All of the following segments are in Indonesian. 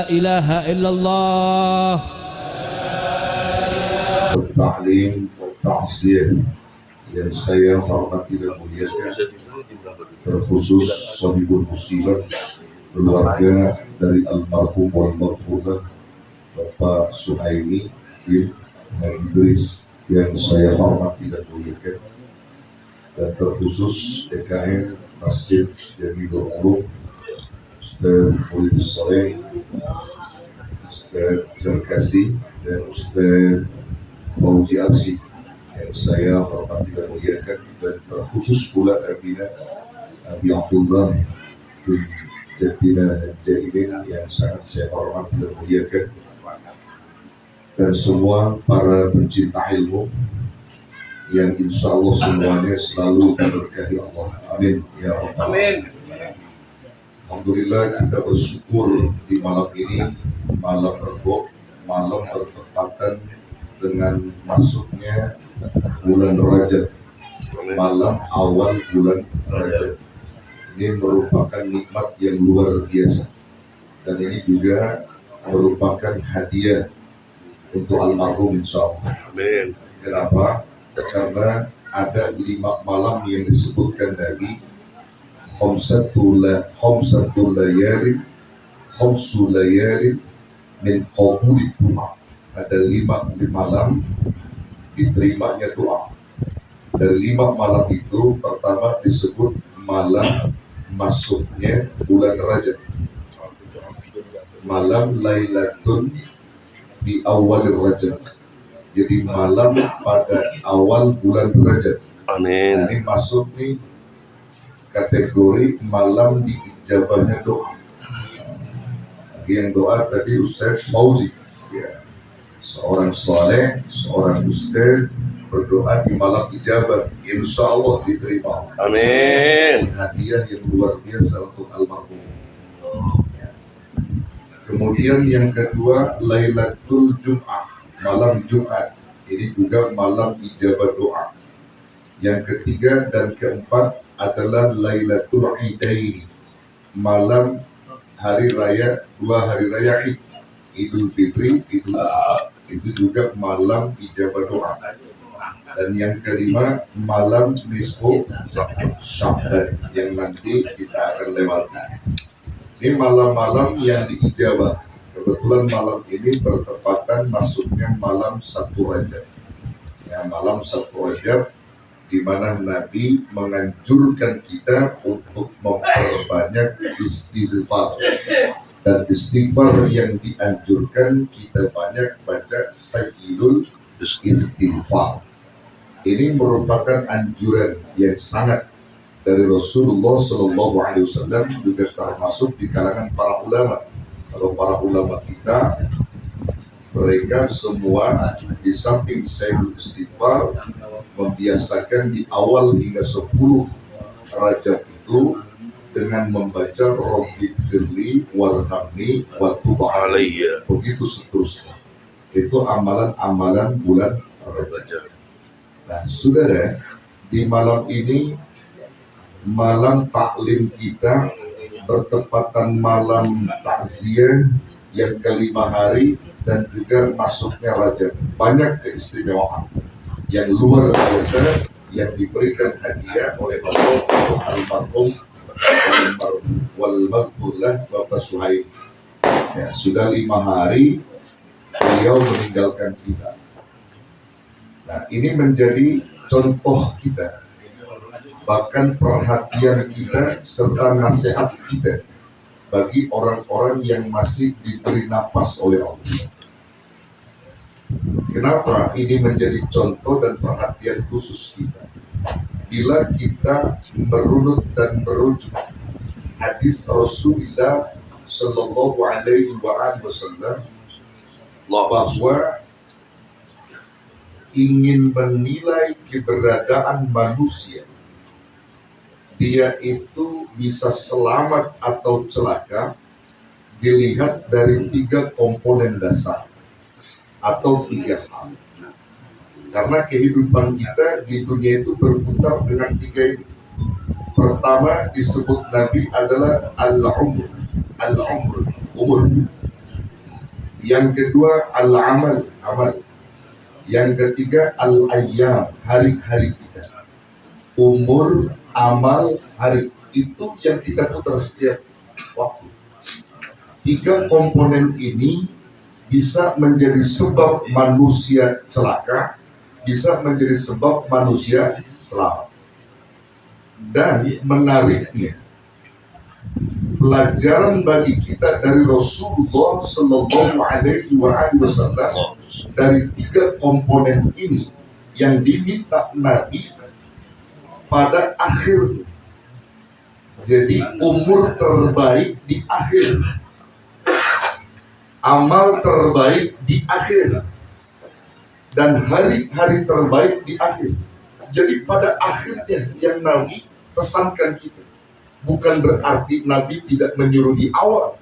إله إلا الله. Ta'lim dan ta'zir yang saya hormati dan muliakan, terkhusus sahibul musibah, keluarga dari almarhum wal maghfurlah Bapak Suhaimi bin Idris yang saya hormati dan muliakan, dan terkhusus DKM Masjid Jamilul Ulum Ustaz Mulyus Saleh, Ustaz Zarkasi dan Ustaz Fauzi Arsi yang saya hormati dan muliakan, dan terkhusus pula Abina Abi Abdullah bin Jadina Jaimin yang sangat saya hormati dan muliakan, dan semua para pencinta ilmu yang insya Allah semuanya selalu diberkahi Allah. Amin ya rabbal alamin. Alhamdulillah, kita bersyukur di malam ini, malam Rebo, malam bertepatan dengan masuknya bulan Rajab, malam awal bulan Rajab. Ini merupakan nikmat yang luar biasa, dan ini juga merupakan hadiah untuk almarhum insyaallah. Amin. Kenapa? Karena ada 5 malam yang disebutkan Nabi, khamsul layali min qabuli du'a. Ada 5 malam diterimanya doa. Dari 5 malam itu, pertama disebut malam masuknya bulan Rajab, malam Lailatun di awal Rajab. Jadi malam pada awal bulan Rajab. Amin. Nah, ini masuk nih kategori malam diijabahnya doa. Yang doa tadi Ustaz Fauzi, ya, seorang saleh, seorang ustaz berdoa di malam ijabah, insya Allah diterima. Amin. Hadiah yang luar biasa untuk almarhum. Ya. Kemudian yang kedua, Lailatul Jum'ah, malam Jumat. Ini juga malam ijabah doa. Yang ketiga dan keempat adalah Lailatul Idaini, malam hari raya, 2 hari raya Id, Idul Fitri, Idul Adha. Itu juga malam ijabah doa. Dan yang kelima, malam nisfu Sya'ban yang nanti kita akan lewati. Ini malam-malam yang diijabah. Kebetulan malam ini bertepatan masuknya malam 1 Rajab. Ya, malam 1 Rajab, di mana Nabi menganjurkan kita untuk memperbanyak istighfar. Dan istighfar yang dianjurkan kita banyak baca Sayyidul Istighfar. Ini merupakan anjuran yang sangat dari Rasulullah SAW, juga termasuk di kalangan para ulama. Kalau para ulama kita, mereka semua di samping Sayyidul Istighfar membiasakan di awal hingga 10 Rajab itu dengan membaca Rabbi firli warhamni wa tub alayya, begitu seterusnya. Itu amalan-amalan bulan Rajab. Nah, saudara, di malam ini malam taklim kita bertepatan malam takziah yang ke-5 hari dan juga masuknya Rajab. Banyak keistimewaan yang luar biasa yang diberikan hadiah oleh Allah untuk almarhum wal maghfurlah Bapak Suhaimi. Ya, sudah 5 hari beliau meninggalkan kita. Nah, ini menjadi contoh kita, bahkan perhatian kita serta nasihat kita bagi orang-orang yang masih diberi napas oleh Allah. Kenapa ini menjadi contoh dan perhatian khusus kita? Bila kita merunut dan merujuk hadis Rasulullah Sallallahu Alaihi Wasallam bahwa ingin menilai keberadaan manusia, dia itu bisa selamat atau celaka, dilihat dari 3 komponen dasar atau 3 hal. Karena kehidupan kita di dunia itu berputar dengan 3 ini. Pertama disebut Nabi adalah al-umr, umur. Yang kedua al-amal, amal. Yang ketiga al-ayyam, hari-hari kita. Umur, amal, hari, itu yang kita putar setiap waktu. 3 komponen ini bisa menjadi sebab manusia celaka, bisa menjadi sebab manusia selamat. Dan menariknya, pelajaran bagi kita dari Rasulullah Sallallahu Alaihi Wasallam dari 3 komponen ini yang diminta Nabi pada akhir. Jadi umur terbaik di akhir, amal terbaik di akhir, dan hari-hari terbaik di akhir. Jadi pada akhirnya yang Nabi pesankan kita. Bukan berarti Nabi tidak menyuruh di awal.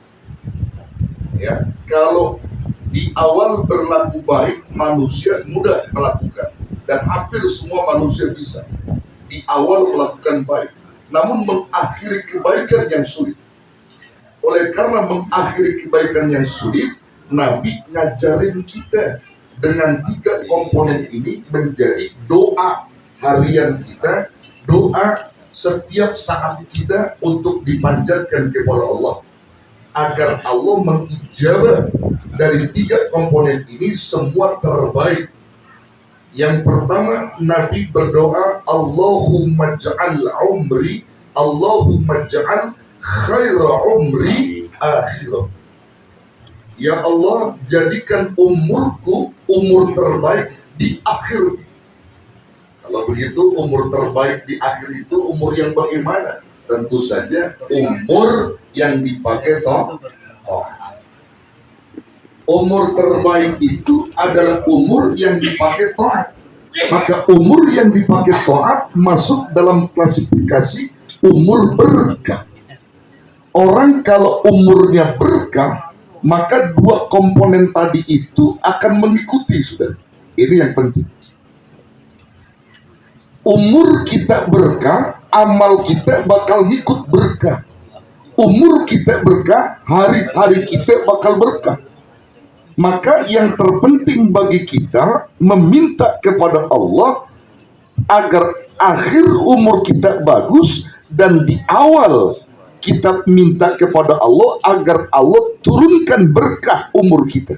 Ya, kalau di awal berlaku baik, manusia mudah melakukan, dan hampir semua manusia bisa di awal melakukan baik. Namun mengakhiri kebaikan yang sulit. Oleh karena mengakhiri kebaikan yang sulit, Nabi ngajarin kita dengan 3 komponen ini menjadi doa harian kita, doa setiap saat kita untuk dipanjatkan kepada Allah, agar Allah mengijabah dari 3 komponen ini semua terbaik. Yang pertama, Nabi berdoa, Allahumma ja'al umri, Allahumma ja'al khaira umri akhirah. Ya Allah, jadikan umurku umur terbaik di akhir. Kalau begitu umur terbaik di akhir itu umur yang bagaimana? Tentu saja umur yang dipakai to'at. Umur terbaik itu adalah umur yang dipakai to'at. Maka umur yang dipakai to'at masuk dalam klasifikasi umur berkah. Orang kalau umurnya berkah, maka 2 komponen tadi itu akan mengikuti, saudara. Ini yang penting. Umur kita berkah, amal kita bakal ngikut berkah. Umur kita berkah, hari-hari kita bakal berkah. Maka yang terpenting bagi kita meminta kepada Allah agar akhir umur kita bagus, dan di awal kita minta kepada Allah agar Allah turunkan berkah umur kita.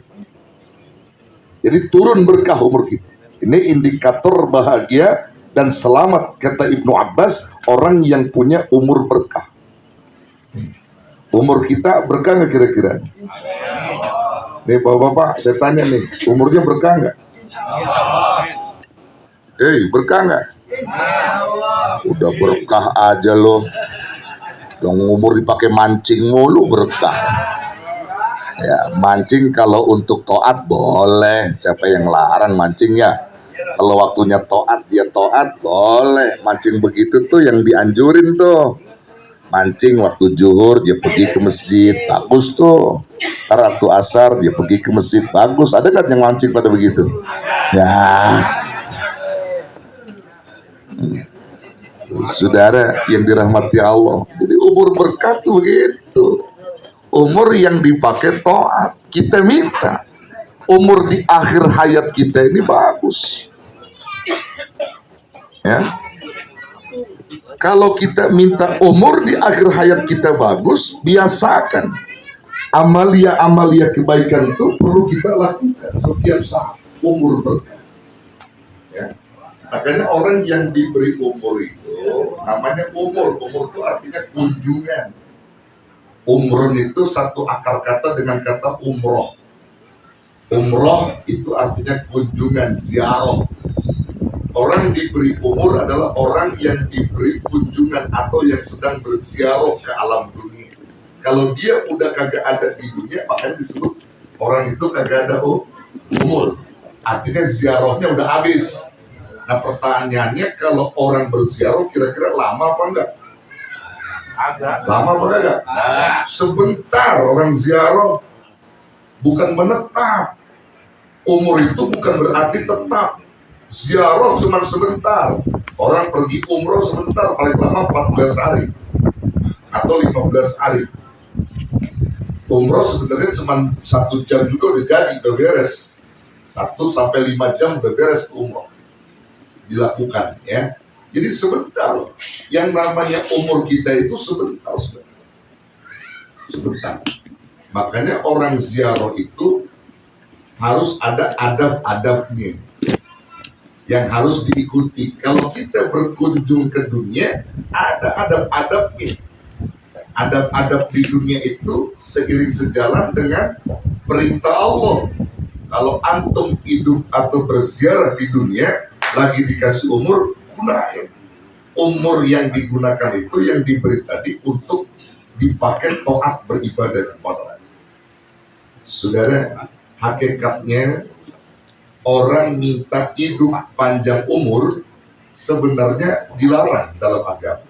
Jadi turun berkah umur kita. Ini indikator bahagia dan selamat, kata Ibnu Abbas, orang yang punya umur berkah. Umur kita berkah nggak kira-kira? Nih bapak-bapak, saya tanya nih, umurnya berkah nggak? Berkah nggak? Udah berkah aja loh. Yang umur dipakai mancing mulu berkah. Ya, mancing kalau untuk to'at boleh. Siapa yang larang mancing ya? Kalau waktunya to'at, dia to'at, boleh. Mancing begitu tuh yang dianjurin tuh. Mancing waktu zuhur, dia pergi ke masjid, bagus tuh. Waktu asar, dia pergi ke masjid, bagus. Ada nggak yang mancing pada begitu? Ya. Saudara yang dirahmati Allah. Jadi umur berkah tuh begitu. Umur yang dipakai to'at. Kita minta umur di akhir hayat kita ini bagus. Ya, kalau kita minta umur di akhir hayat kita bagus, biasakan amalia-amalia kebaikan itu perlu kita lakukan setiap saat. Umur berkah. Ya. Makanya orang yang diberi umur itu namanya umur. Umur itu artinya kunjungan. Umrun itu satu akar kata dengan kata umroh. Umroh itu artinya kunjungan, ziarah. Orang diberi umur adalah orang yang diberi kunjungan atau yang sedang berziarah ke alam dunia. Kalau dia udah kagak ada di dunia, makanya disebut orang itu kagak ada umur. Artinya ziarahnya udah habis. Nah pertanyaannya, kalau orang berziarah kira-kira lama apa enggak? Lama apa enggak? Sebentar orang ziarah, bukan menetap. Umur itu bukan berarti tetap. Ziarah cuma sebentar. Orang pergi umroh sebentar, paling lama 14 hari atau 15 hari. Umroh sebenarnya cuma 1 jam juga udah jadi, udah beres. 1 sampai 5 jam udah beres umroh dilakukan ya. Jadi sebentar loh. Yang namanya umur kita itu sebentar. Makanya orang ziarah itu harus ada adab-adabnya yang harus diikuti. Kalau kita berkunjung ke dunia, ada adab-adabnya. Adab-adab di dunia itu seiring sejalan dengan perintah Allah. Kalau antum hidup atau berziarah di dunia, lagi dikasih umur, gunain. Umur yang digunakan itu yang diberi tadi untuk dipakai taat beribadah kepada Allah. Saudara, hakikatnya orang minta hidup panjang umur sebenarnya dilarang dalam agama.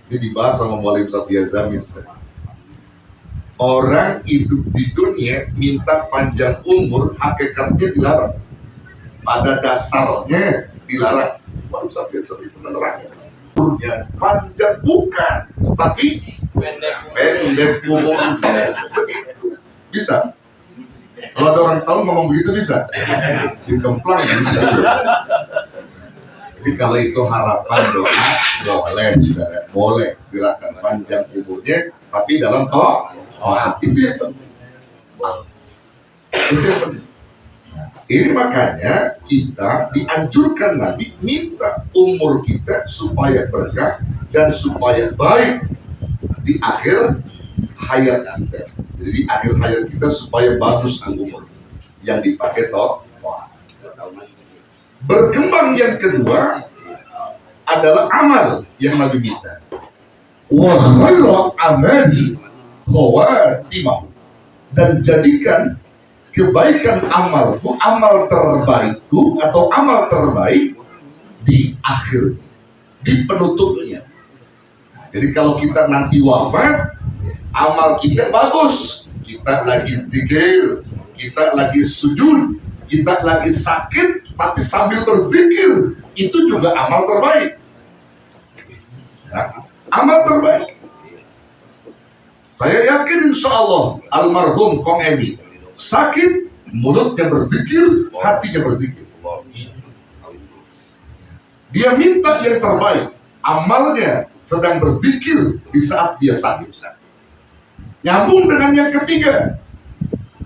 Ini dibahas sama Mualim Safia Zamin. Orang hidup di dunia minta panjang umur hakikatnya dilarang. Pada dasarnya dilarang. Mualim Safia Zamin menerangnya. Umurnya panjang bukan, tapi pendek umurnya. Begitu. Bisa. Kalau ada orang tahu ngomong begitu bisa. Dikemplang bisa. Jadi kalau itu harapan doa, boleh saudara, boleh silakan panjang umurnya, tapi dalam toa. Itu yang penting. Itu yang penting. Nah, ini makanya kita dianjurkan Nabi minta umur kita supaya berkah dan supaya baik di akhir hayat kita. Jadi di akhir hayat kita supaya bagus umur yang dipakai toa. Berkembang yang kedua adalah amal yang Nabi minta. Wa khairu amali khawatimahu. Dan jadikan kebaikan amalku, amal terbaikku atau amal terbaik di akhir, di penutupnya. Jadi kalau kita nanti wafat, amal kita bagus. Kita lagi zikir, kita lagi sujud, kita lagi sakit, tapi sambil berzikir, itu juga amal terbaik. Ya, amal terbaik. Saya yakin insya Allah almarhum Kong Emi sakit, mulutnya berzikir, hatinya berzikir. Dia minta yang terbaik, amalnya sedang berzikir di saat dia sakit. Nyambung dengan yang ketiga,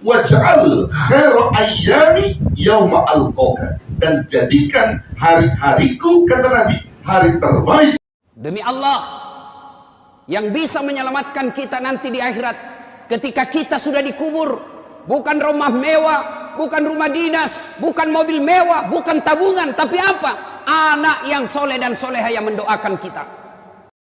waj'al khairu ayyami yauma alqaka, dan jadikan hari-hariku, kata Nabi, hari terbaik. Demi Allah yang bisa menyelamatkan kita nanti di akhirat, ketika kita sudah dikubur, bukan rumah mewah, bukan rumah dinas, bukan mobil mewah, bukan tabungan, tapi apa? Anak yang soleh dan soleha yang mendoakan kita.